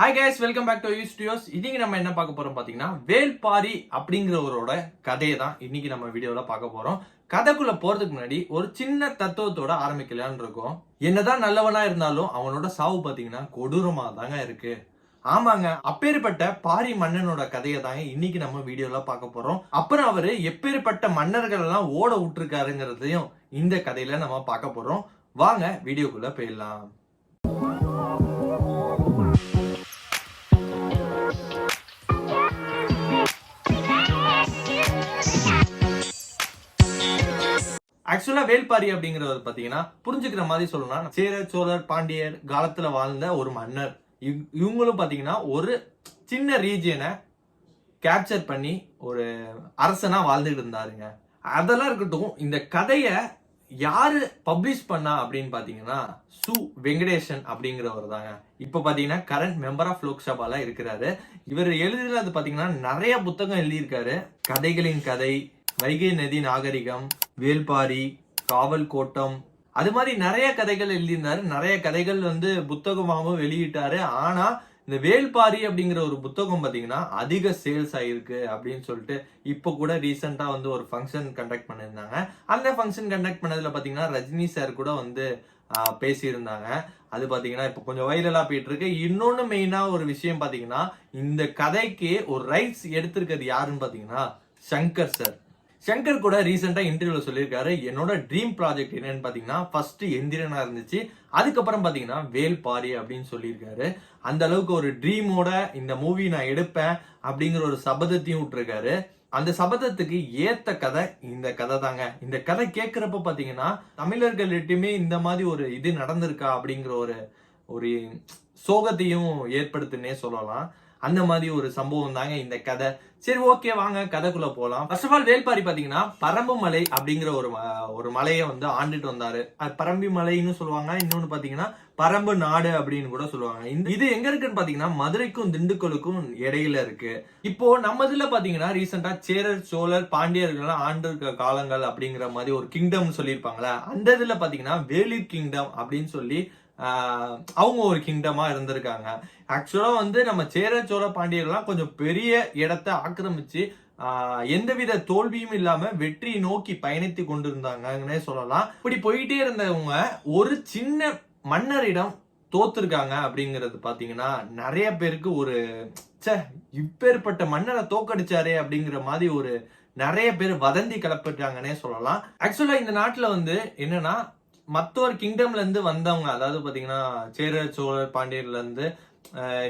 Hi guys, welcome back to U studios. இன்னைக்கு நம்ம என்ன பார்க்க போறோம் பாத்தீங்கன்னா, வேல்பாரி அப்படிங்கிறவரோட கதையை தான் இன்னைக்கு நம்ம வீடியோல பார்க்க போறோம். கதைக்குள்ள போறதுக்கு முன்னாடி ஒரு சின்ன தத்துவத்தோட ஆரம்பிக்கலான்னு இருக்கோம். என்னதான் நல்லவனா இருந்தாலும் அவனோட சாவு பாத்தீங்கன்னா கொடூரமா தாங்க இருக்கு. ஆமாங்க, அப்பேற்பட்ட பாரி மன்னனோட கதையை தாங்க இன்னைக்கு நம்ம வீடியோல பார்க்க போறோம். அப்புறம் அவரு எப்பேற்பட்ட மன்னர்கள் எல்லாம் ஓட விட்டுருக்காருங்கிறதையும் இந்த கதையில நம்ம பார்க்க போறோம். வாங்க வீடியோக்குள்ள போயிடலாம். ஆக்சுவலா வேல்பாரி அப்படிங்கிறவர் பாத்தீங்கன்னா புரிஞ்சுக்கிற மாதிரி சொல்லணும்னா, சேர சோழர் பாண்டியர் காலத்துல வாழ்ந்த ஒரு மன்னர். இவங்களும் பாத்தீங்கன்னா ஒரு சின்ன ரீஜியனை கேப்சர் பண்ணி ஒரு அரசனா வாழ்ந்துட்டு இருந்தாருங்க. அதெல்லாம் இருக்கட்டும், இந்த கதைய யாரு பப்ளிஷ் பண்ணா அப்படின்னு பாத்தீங்கன்னா சு வெங்கடேசன் அப்படிங்கிறவர் தாங்க. இப்ப பாத்தீங்கன்னா கரண்ட் மெம்பர் ஆஃப் லோக்சபால இருக்கிறாரு. இவர் எழுதுறது பாத்தீங்கன்னா நிறைய புத்தகம் எழுதியிருக்காரு. கதைகளின் கதை, வைகை நதி நாகரிகம், வேல்பாரி, காவல் கோட்டம், அது மாதிரி நிறைய கதைகள் எழுதியிருந்தாரு. நிறைய கதைகள் புத்தகமாகவும் வெளியிட்டாரு. ஆனா இந்த வேல்பாரி அப்படிங்கிற ஒரு புத்தகம் பாத்தீங்கன்னா அதிக சேல்ஸ் ஆயிருக்கு அப்படின்னு சொல்லிட்டு இப்ப கூட ரீசெண்டா ஒரு ஃபங்க்ஷன் கண்டக்ட் பண்ணிருந்தாங்க. அந்த ஃபங்க்ஷன் கண்டக்ட் பண்ணதுல பாத்தீங்கன்னா ரஜினி சார் கூட பேசியிருந்தாங்க. அது பாத்தீங்கன்னா இப்ப கொஞ்சம் வைரலா போயிட்டு இருக்கு. இன்னொன்னு மெயினா ஒரு விஷயம் பாத்தீங்கன்னா, இந்த கதைக்கு ஒரு ரைட்ஸ் எடுத்திருக்கிறது யாருன்னு பாத்தீங்கன்னா சங்கர் சார். சங்கர் கூட ரீசெண்டா இன்டர்வியூல சொல்லியிருக்காரு, என்னோட ட்ரீம் ப்ராஜெக்ட் என்னன்னு பாத்தீங்கன்னா ஃபர்ஸ்ட் எந்திரனா இருந்துச்சு, அதுக்கப்புறம் பாத்தீங்கன்னா வேல்பாரி அப்படின்னு சொல்லியிருக்காரு. அந்த அளவுக்கு ஒரு ட்ரீமோட இந்த மூவி நான் எடுப்பேன் அப்படிங்கிற ஒரு சபதத்தையும் விட்டுருக்காரு. அந்த சபதத்துக்கு ஏத்த கதை இந்த கதை தாங்க. இந்த கதை கேட்கிறப்ப பாத்தீங்கன்னா தமிழர்கள்ட்டுமே இந்த மாதிரி ஒரு இது நடந்திருக்கா அப்படிங்கிற ஒரு ஒரு சோகத்தையும் ஏற்படுத்துன்னே சொல்லலாம். அந்த மாதிரி ஒரு சம்பவம் தாங்க இந்த கதை. சரி, ஓகே, வாங்க கதைக்குள்ள போலாம். ஃபர்ஸ்ட் ஆஃப் ஆல் வேல்பாரி பாத்தீங்கன்னா பரம்பு மலை அப்படிங்கிற ஒரு மலையை ஆண்டுட்டு வந்தாரு. பரம்பி மலைன்னு சொல்லுவாங்க. இன்னொன்னு பாத்தீங்கன்னா பரம்பு நாடு அப்படின்னு கூட சொல்லுவாங்க. இது எங்க இருக்குன்னு பாத்தீங்கன்னா மதுரைக்கும் திண்டுக்கலுக்கும் இடையில இருக்கு. இப்போ நம்ம இதுல பாத்தீங்கன்னா ரீசெண்டா சேரர் சோழர் பாண்டியர்கள் ஆண்டு இருக்க காலங்கள் அப்படிங்கிற மாதிரி ஒரு கிங்டம் சொல்லியிருப்பாங்களா, அந்த இதுல பாத்தீங்கன்னா வேலிர் கிங்டம் அப்படின்னு சொல்லி அவங்க ஒரு கிங்டமா இருந்திருக்காங்க. ஆக்சுவலா நம்ம சேர சோழ பாண்டியர்கள்லாம் கொஞ்சம் பெரிய இடத்தை ஆக்கிரமிச்சு எந்தவித தோல்வியும் இல்லாம வெற்றி நோக்கி பயணித்து கொண்டிருந்தாங்கன்னே சொல்லலாம். இப்படி போயிட்டே இருந்தவங்க ஒரு சின்ன மன்னரிடம் தோத்துருக்காங்க அப்படிங்கிறது பாத்தீங்கன்னா நிறைய பேருக்கு ஒரு இப்பேற்பட்ட மன்னரை தோக்கடிச்சாரே அப்படிங்கிற மாதிரி ஒரு நிறைய பேர் வதந்தி கிளப்பிட்டாங்கன்னே சொல்லலாம். ஆக்சுவலா இந்த நாட்டுல என்னன்னா மற்றொரு கிங்டம்ல இருந்து வந்தவங்க, அதாவது பாத்தீங்கன்னா சேரர் சோழர் பாண்டியர்ல இருந்து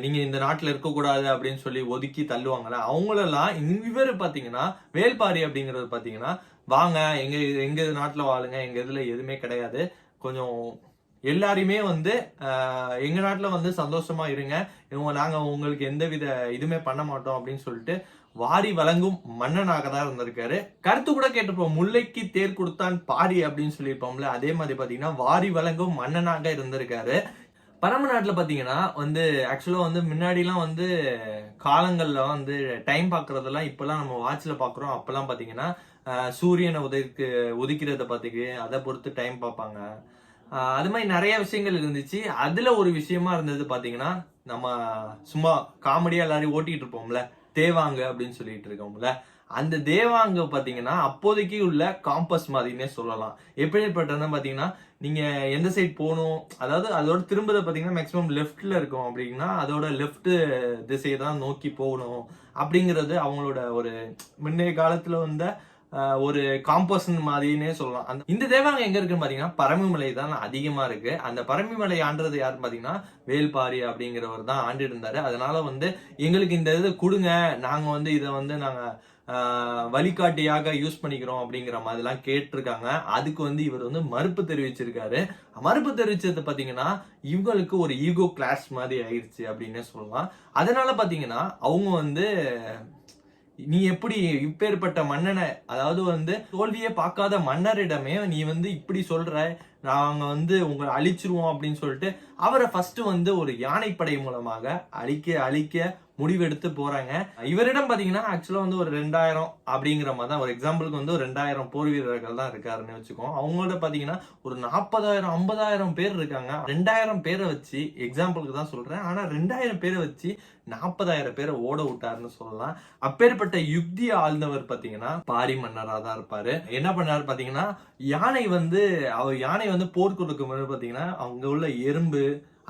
நீங்க இந்த நாட்டுல இருக்கக்கூடாது அப்படின்னு சொல்லி ஒதுக்கி தள்ளுவாங்கல்ல, அவங்களெல்லாம் இவர் பாத்தீங்கன்னா வேல்பாரி அப்படிங்கிறது பாத்தீங்கன்னா வாங்க எங்க எங்க நாட்டுல வாழுங்க, எங்க இதுல எதுவுமே கிடையாது, கொஞ்சம் எல்லாரையுமே எங்க நாட்டுல சந்தோஷமா இருங்க, நாங்க உங்களுக்கு எந்தவித இதுவுமே பண்ண மாட்டோம் அப்படின்னு சொல்லிட்டு வாரி வழங்கும் மன்னனாக தான் இருந்திருக்காரு. கருத்து கூட கேட்டிருப்போம், முல்லைக்கு தேர் கொடுத்தான் பாரி அப்படின்னு சொல்லியிருப்போம்ல, அதே மாதிரி பாத்தீங்கன்னா வாரி வழங்கும் மன்னனாக இருந்திருக்காரு. பரம்பு நாட்டுல பாத்தீங்கன்னா ஆக்சுவலா முன்னாடி எல்லாம் காலங்கள்ல டைம் பாக்குறதெல்லாம் இப்பெல்லாம் நம்ம வாட்ச்ல பாக்குறோம். அப்பெல்லாம் பாத்தீங்கன்னா சூரியனை உதிக்கிறத பாத்தீங்க அதை பொறுத்து டைம் பார்ப்பாங்க. அது மாதிரி நிறைய விஷயங்கள் இருந்துச்சு. அதுல ஒரு விஷயமா இருந்தது பாத்தீங்கன்னா, நம்ம சும்மா காமெடியா எல்லாரையும் ஓட்டிட்டு இருப்போம்ல, தேவாங்க அப்படின்னு சொல்லிட்டு இருக்கோம்ல, அந்த தேவாங்க பாத்தீங்கன்னா அப்போதைக்கு உள்ள காம்பஸ் மாதிரினே சொல்லலாம். எப்படிப்பட்டதுன்னா பாத்தீங்கன்னா, நீங்க எந்த சைட் போகணும், அதாவது அதோட திரும்புறத பாத்தீங்கன்னா மேக்சிமம் லெஃப்ட்ல இருக்கும் அப்படின்னா அதோட லெஃப்ட் திசையை தான் நோக்கி போகணும் அப்படிங்கிறது அவங்களோட ஒரு முன்னைய காலத்துல ஒரு காம்பஸ் மாதிரினே சொல்லலாம். இந்த தேவாங்க எங்க இருக்குன்னு பாத்தீங்கன்னா பரம்பு மலை தான் அதிகமா இருக்கு. அந்த பரம்பு மலை ஆண்டுறது யாருன்னு பாத்தீங்கன்னா வேல்பாரி அப்படிங்கிறவர் தான் ஆண்டு இருந்தாரு. அதனால எங்களுக்கு இந்த இது கொடுங்க, நாங்க இதை நாங்க வழிகாட்டியாக யூஸ் பண்ணிக்கிறோம் அப்படிங்கிற மாதிரிலாம் கேட்டிருக்காங்க. அதுக்கு இவர் மறுப்பு தெரிவிச்சிருக்காரு. மறுப்பு தெரிவிச்சது பாத்தீங்கன்னா இவங்களுக்கு ஒரு ஈகோ கிளாஷ் மாதிரி ஆயிடுச்சு அப்படின்னே சொல்லலாம். அதனால பாத்தீங்கன்னா அவங்க நீ எப்படி இப்பேற்பட்ட மன்னனை, அதாவது தோல்வியே பார்க்காத மன்னரிடமே நீ இப்படி சொல்ற, நாங்க வந்து உங்களை அழிச்சிருவோம் அப்படின்னு சொல்லிட்டு அவரை ஃபர்ஸ்ட் வந்து ஒரு யானைப்படை மூலமாக அழிக்க முடிவெடுத்து போறாங்க. இவரிடம் பாத்தீங்கன்னா ஆக்சுவலா வந்து ஒரு 2000 அப்படிங்கிற மாதிரி தான், ஒரு எக்ஸாம்பிளுக்கு வந்து ஒரு 2000 போர் வீரர்கள் தான் இருக்காருன்னு வச்சுக்கோம். அவங்களோட பாத்தீங்கன்னா ஒரு 40,000 50,000 பேர் இருக்காங்க. 2000 பேரை வச்சு எக்ஸாம்பிளுக்கு தான் சொல்றேன். ஆனா 2000 பேரை வச்சு 40,000 பேரை ஓட விட்டாருன்னு சொல்லலாம். அப்பேற்பட்ட யுக்தி ஆழ்ந்தவர் பாத்தீங்கன்னா பாரி மன்னரா தான் இருப்பாரு. என்ன பண்ணாரு பாத்தீங்கன்னா, யானை வந்து போர் கொடுக்கும் போது பாத்தீங்கன்னா அங்க உள்ள எறும்பு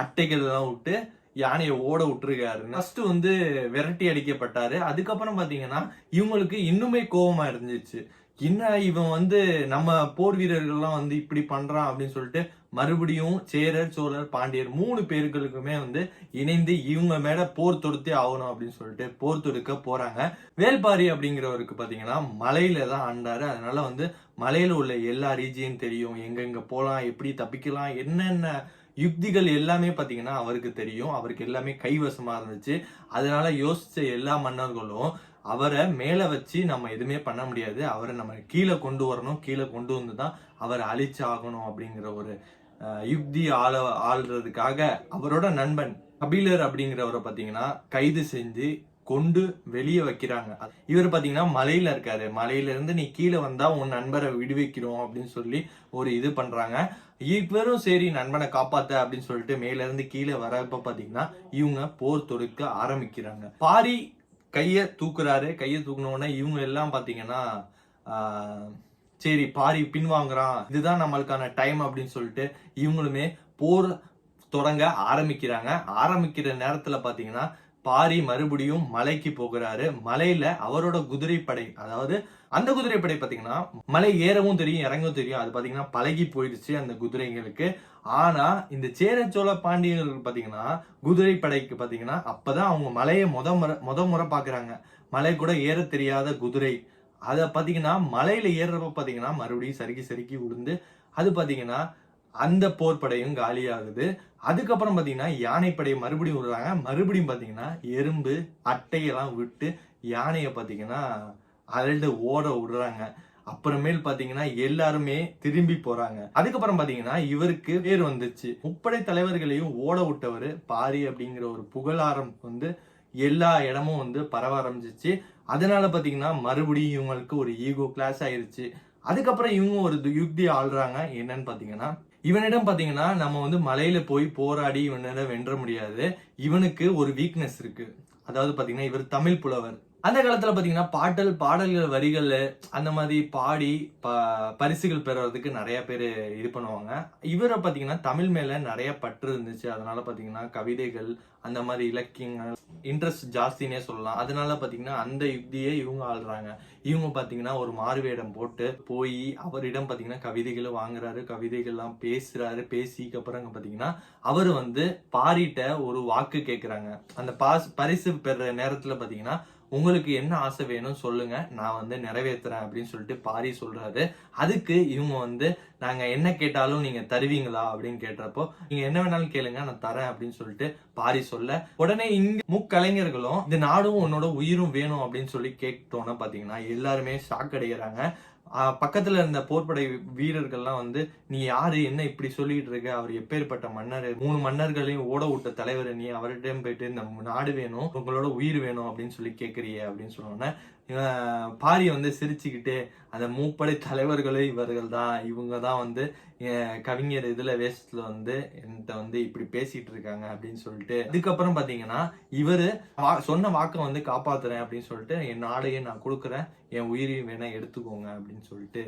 அட்டைகள் எல்லாம் விட்டு யானையை ஓட விட்டுருக்காரு. ஃபர்ஸ்ட் வந்து விரட்டி அடிக்கப்பட்டாரு. அதுக்கப்புறம் பாத்தீங்கன்னா இவங்களுக்கு இன்னுமே கோபமா இருந்துச்சு. என்ன இவன் வந்து நம்ம போர் வீரர்கள்லாம் வந்து இப்படி பண்றான் அப்படின்னு சொல்லிட்டு மறுபடியும் சேரர் சோழர் பாண்டியர் 3 பேர்களுக்குமே வந்து இணைந்து இவங்க மேல போர் தொடுத்தே ஆகணும் அப்படின்னு சொல்லிட்டு போர் தொடுக்க போறாங்க. வேல்பாரி அப்படிங்கிறவருக்கு பாத்தீங்கன்னா மலையில தான் ஆண்டாரு. அதனால வந்து மலையில உள்ள எல்லா ரீஜியன் தெரியும், எங்கெங்க போலாம், எப்படி தப்பிக்கலாம், என்னென்ன யுக்திகள் எல்லாமே பாத்தீங்கன்னா அவருக்கு தெரியும். அவருக்கு எல்லாமே கைவசமா இருந்துச்சு. அதனால யோசிச்ச எல்லா மன்னர்களும் அவரை மேல வச்சு நம்ம எதுவுமே பண்ண முடியாது, அவரை நம்ம கீழே கொண்டு வரணும், கீழே கொண்டு வந்துதான் அவரை அழிச்சு ஆகணும் அப்படிங்கிற ஒரு யுக்தி ஆள்றதுக்காக அவரோட நண்பன் கபிலர் அப்படிங்கிறவரை பாத்தீங்கன்னா கைது செஞ்சு கொண்டு வெளியே வைக்கிறாங்க. இவர் பாத்தீங்கன்னா மலையில இருக்காரு. மலையில இருந்து நீ கீழே வந்தா உன் நண்பரை விடுவிக்கிறோம் அப்படின்னு சொல்லி ஒரு இது பண்றாங்க. இவரும் சரி நண்பனை காப்பாத்த அப்படின்னு சொல்லிட்டு மேல இருந்து கீழே வரப்ப பாத்தீங்கன்னா இவங்க போர் தொடுக்க ஆரம்பிக்கிறாங்க. பாரி கைய தூக்குறாரு. கைய தூக்குன உடனே இவங்க எல்லாம் பாத்தீங்கன்னா சரி பாரி பின்வாங்குறான், இதுதான் நம்மளுக்கான டைம் அப்படின்னு சொல்லிட்டு இவங்களுமே போர் தொடங்க ஆரம்பிக்கிறாங்க. ஆரம்பிக்கிற நேரத்துல பாத்தீங்கன்னா பாரி மறுபடியும் மலைக்கு போகிறாரு. மலையில அவரோட குதிரைப்படை, அதாவது அந்த குதிரைப்படை பாத்தீங்கன்னா மலை ஏறவும் தெரியும் இறங்கவும் தெரியும். அது பாத்தீங்கன்னா பழகி போயிடுச்சு அந்த குதிரைங்களுக்கு. ஆனா இந்த சேர சோழ பாண்டியர்கள் பாத்தீங்கன்னா குதிரைப்படைக்கு பாத்தீங்கன்னா அப்பதான் அவங்க மலையை முத முறை பாக்குறாங்க. மலை கூட ஏற தெரியாத குதிரை. அத பாத்தீங்கன்னா மலையில ஏறுறப்ப பாத்தீங்கன்னா மறுபடியும் சறுக்கி விழுந்து அது பாத்தீங்கன்னா அந்த போர்படையும் காலியாகுது. அதுக்கப்புறம் பாத்தீங்கன்னா யானைப்படையை மறுபடியும் விடுறாங்க. மறுபடியும் பாத்தீங்கன்னா எறும்பு அட்டையெல்லாம் விட்டு யானையை பாத்தீங்கன்னா அழல்டு ஓட விடுறாங்க. அப்புறமேல் பாத்தீங்கன்னா எல்லாருமே திரும்பி போறாங்க. அதுக்கப்புறம் பாத்தீங்கன்னா இவருக்கு பேர் வந்துச்சு. முப்படை தலைவர்களையும் ஓட விட்டவர் பாரி அப்படிங்கிற ஒரு புகழாரம் வந்து எல்லா இடமும் வந்து பரவ ஆரம்பிச்சிச்சு. அதனால பாத்தீங்கன்னா மறுபடியும் இவங்களுக்கு ஒரு ஈகோ கிளாஸ் ஆயிருச்சு. அதுக்கப்புறம் இவங்க ஒரு யுக்தி ஆள்றாங்க. என்னன்னு பாத்தீங்கன்னா இவனிடம் பாத்தீங்கன்னா நம்ம வந்து மலையில போய் போராடி இவனிடம் வென்ற முடியாது. இவனுக்கு ஒரு வீக்னஸ் இருக்கு. அதாவது பாத்தீங்கன்னா இவர் தமிழ் புலவர். அந்த காலத்துல பாத்தீங்கன்னா பாடல்கள் வரிகள் அந்த மாதிரி பாடி பரிசுகள் பெறுறதுக்கு நிறைய பேர் இது பண்ணுவாங்க. இவரை பாத்தீங்கன்னா தமிழ் மேல நிறைய பற்று இருந்துச்சு. அதனால பாத்தீங்கன்னா கவிதைகள் அந்த மாதிரி இலக்கியங்கள் இன்ட்ரெஸ்ட் ஜாஸ்தினே சொல்லலாம். அதனால பாத்தீங்கன்னா அந்த யுக்தியை இவங்க ஆள்றாங்க. இவங்க பாத்தீங்கன்னா ஒரு மாறுவேடம் போட்டு போய் அவரிடம் பாத்தீங்கன்னா கவிதைகளும் வாங்குறாரு, கவிதைகள்லாம் பேசுறாரு. பேசிக்கு அப்புறம் பாத்தீங்கன்னா அவரு வந்து பாரிட்ட ஒரு வாக்கு கேட்கிறாங்க. அந்த பரிசு பெற நேரத்துல பாத்தீங்கன்னா உங்களுக்கு என்ன ஆசை வேணும் சொல்லுங்க, நான் வந்து நிறைவேற்றுறேன் அப்படின்னு சொல்லிட்டு பாரி சொல்றாரு. அதுக்கு இவங்க வந்து நாங்க என்ன கேட்டாலும் நீங்க தருவீங்களா அப்படின்னு கேட்டப்போ நீங்க என்ன வேணாலும் கேளுங்க நான் தரேன் அப்படின்னு சொல்லிட்டு பாரி சொல்ல உடனே இங்க முக்கலைஞர்களும் இந்த நாடும் உன்னோட உயிரும் வேணும் அப்படின்னு சொல்லி கேட்டோன்னா பாத்தீங்கன்னா எல்லாருமே ஷாக் அடைகிறாங்க. பக்கத்துல இருந்த போர்படை வீரர்கள்லாம் வந்து நீ யாரு, என்ன இப்படி சொல்லிட்டு இருக்க, அவர் எப்பேற்பட்ட மன்னர், 3 மன்னர்களையும் ஓட விட்ட தலைவர், நீ அவர்கிட்ட போயிட்டு இந்த நாடு வேணும் உங்களோட உயிர் வேணும் அப்படின்னு சொல்லி கேக்குறிய அப்படின்னு சொன்னோன்னே பாரி வந்து சிரிச்சுக்கிட்டு அந்த மூப்படை தலைவர்களே இவர்கள் தான், இவங்க தான் வந்து கவிஞர் இதுல வேஷத்துல வந்து என்கிட்ட வந்து இப்படி பேசிட்டு இருக்காங்க அப்படின்னு சொல்லிட்டு அதுக்கப்புறம் பாத்தீங்கன்னா இவரு சொன்ன வாக்கை வந்து காப்பாத்துறேன் அப்படின்னு சொல்லிட்டு என் நாடையே நான் கொடுக்குறேன், என் உயிரையும் வேணா எடுத்துக்கோங்க அப்படின்னு சொல்லிட்டு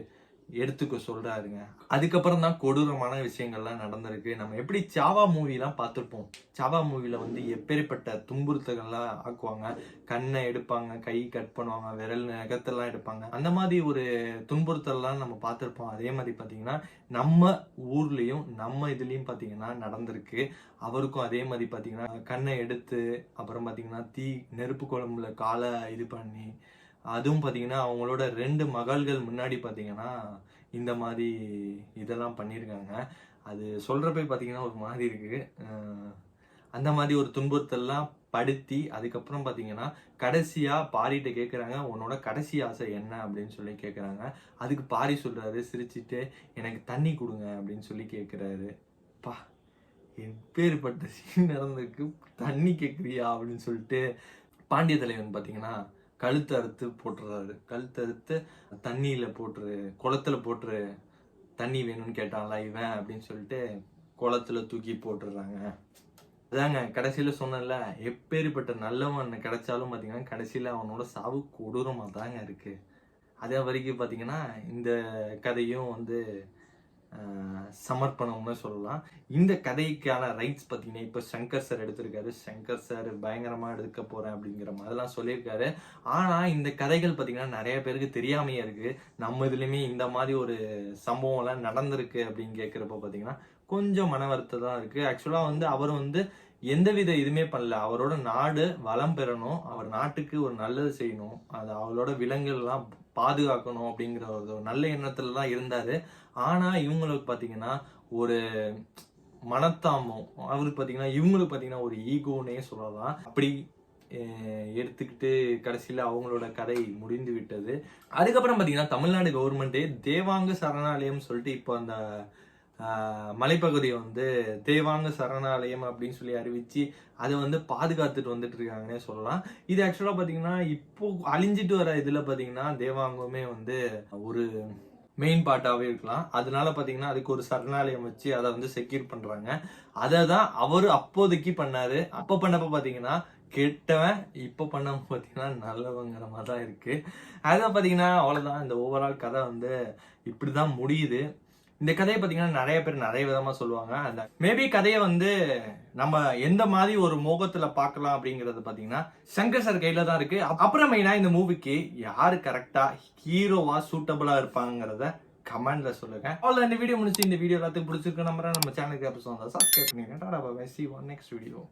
எடுத்துக்க சொல்றாருங்க. அதுக்கப்புறம் தான் கொடூரமான விஷயங்கள்லாம் நடந்திருக்கு. நம்ம எப்படி சாவா மூவிலாம் பார்த்துருப்போம். சாவா மூவில வந்து எப்பேற்பட்ட துன்புறுத்தல்கள்லாம் ஆக்குவாங்க. கண்ணை எடுப்பாங்க, கை கட் பண்ணுவாங்க, விரல் நகத்தெல்லாம் எடுப்பாங்க. அந்த மாதிரி ஒரு துன்புறுத்தல்லாம் நம்ம பார்த்துருப்போம். அதே மாதிரி பார்த்தீங்கன்னா நம்ம ஊர்லயும் நம்ம இதுலயும் பார்த்தீங்கன்னா நடந்திருக்கு. அவருக்கும் அதே மாதிரி பார்த்தீங்கன்னா கண்ணை எடுத்து அப்புறம் பார்த்தீங்கன்னா நெருப்பு குழம்புல காலை இது பண்ணி அதுவும் பாத்தீங்கன்னா அவங்களோட 2 மகள்கள் முன்னாடி பாத்தீங்கன்னா இந்த மாதிரி இதெல்லாம் பண்ணியிருக்காங்க. அது சொல்றப்ப பாத்தீங்கன்னா ஒரு மாதிரி இருக்கு. அந்த மாதிரி ஒரு துன்புறுத்தல்லாம் படுத்தி அதுக்கப்புறம் பாத்தீங்கன்னா கடைசியா பாரிட்ட கேக்குறாங்க, உன்னோட கடைசி ஆசை என்ன அப்படின்னு சொல்லி கேக்குறாங்க. அதுக்கு பாரி சொல்றாரு சிரிச்சிட்டு, எனக்கு தண்ணி கொடுங்க அப்படின்னு சொல்லி கேக்குறாரு. பா, எப்பேற்பட்ட சீன் நடந்திருக்கு, தண்ணி கேக்குறியா அப்படின்னு சொல்லிட்டு பாண்டிய தலைவன் பாத்தீங்கன்னா கழுத்து அறுத்து போட்டுறாரு. கழுத்து அறுத்து தண்ணியில போட்டுரு, குளத்துல போட்டுரு, தண்ணி வேணும்னு கேட்டான்ல இவன் அப்படின்னு சொல்லிட்டு குளத்துல தூக்கி போட்டுடுறாங்க. அதாங்க கடைசியில சொன்னேன்ல, எப்பேற்பட்ட நல்லவன் கிடைச்சாலும் பாத்தீங்கன்னா கடைசியில அவனோட சாவு கொடூரமா தாங்க இருக்கு. அதே வரைக்கும் பாத்தீங்கன்னா இந்த கதையும் வந்து சமர்ப்பணம்னு சொல்லலாம். இந்த கதைக்கான ரைட்ஸ் பாத்தீங்கன்னா இப்ப சங்கர் சார் எடுத்திருக்காரு. சங்கர் சார் பயங்கரமா எடுக்க போறேன் அப்படிங்கிற மாதிரிலாம் சொல்லியிருக்காரு. ஆனா இந்த கதைகள் பாத்தீங்கன்னா நிறைய பேருக்கு தெரியாமையே இருக்கு. நம்ம இதுலயுமே இந்த மாதிரி ஒரு சம்பவம் எல்லாம் நடந்திருக்கு அப்படின்னு கேட்கிறப்ப பாத்தீங்கன்னா கொஞ்சம் மன வருத்தம் தான் இருக்கு. ஆக்சுவலா வந்து அவர் வந்து எந்தவித இதுவுமே பண்ணல. அவரோட நாடு வளம் பெறணும், அவர் நாட்டுக்கு ஒரு நல்லது செய்யணும், அது அவளோட விலங்குகள் எல்லாம் பாதுகாக்கணும் அப்படிங்கிற ஒரு நல்ல எண்ணத்துல தான் இருந்தாரு. ஆனா இவங்களுக்கு பாத்தீங்கன்னா ஒரு மனத்தாமம், அவருக்கு பாத்தீங்கன்னா இவங்களுக்கு பாத்தீங்கன்னா ஒரு ஈகோன்னே சொல்லலாம். அப்படி எடுத்துக்கிட்டு கடைசியில அவங்களோட கதை முடிந்து விட்டது. அதுக்கப்புறம் பாத்தீங்கன்னா தமிழ்நாடு கவர்மெண்டே தேவாங்க சரணாலயம் சொல்லிட்டு இப்போ அந்த மலைப்பகுதியை வந்து தேவாங்க சரணாலயம் அப்படின்னு சொல்லி அறிவிச்சு அதை வந்து பாதுகாத்துட்டு வந்துட்டு இருக்காங்கன்னே சொல்லலாம். இது ஆக்சுவலா பாத்தீங்கன்னா இப்போ அழிஞ்சிட்டு வர இதுல பாத்தீங்கன்னா தேவாங்கமே வந்து ஒரு மெயின் பார்ட்டாவே இருக்கலாம். அதனால பாத்தீங்கன்னா அதுக்கு ஒரு சரணாலயம் வச்சு அதை வந்து செக்யூர் பண்றாங்க. அதை தான் அவரு அப்போதைக்கு பண்ணாரு. அப்ப பண்ணப்ப பாத்தீங்கன்னா கெட்டவன், இப்ப பண்ண பாத்தீங்கன்னா நல்லவங்கிற மாதிரி தான் இருக்கு. அதான் பாத்தீங்கன்னா அவ்வளவுதான். இந்த ஓவரால் கதை வந்து இப்படிதான் முடியுது. இந்த கதையை பாத்தீங்கன்னா நிறைய பேர் நிறைய விதமா சொல்லுவாங்க. அந்த மேபி கதையை வந்து நம்ம எந்த மாதிரி ஒரு மோகத்துல பார்க்கலாம் அப்படிங்கறது பாத்தீங்கன்னா சங்கர் சார் கையில தான் இருக்கு. அப்புறம் மெயினா இந்த மூவிக்கு யாரு கரெக்டா ஹீரோவா சூட்டபிளா இருப்பாங்கிறத கமெண்ட்ல சொல்லுங்க. அவ்வளவு இந்த வீடியோ முடிச்சு. இந்த வீடியோ எல்லாத்துக்கும் பிடிச்சிருக்கு நம்புறேன். நம்ம சேனலுக்கு எபிசோட் சப்ஸ்கிரைப் பண்ணிருக்கேன். Next video.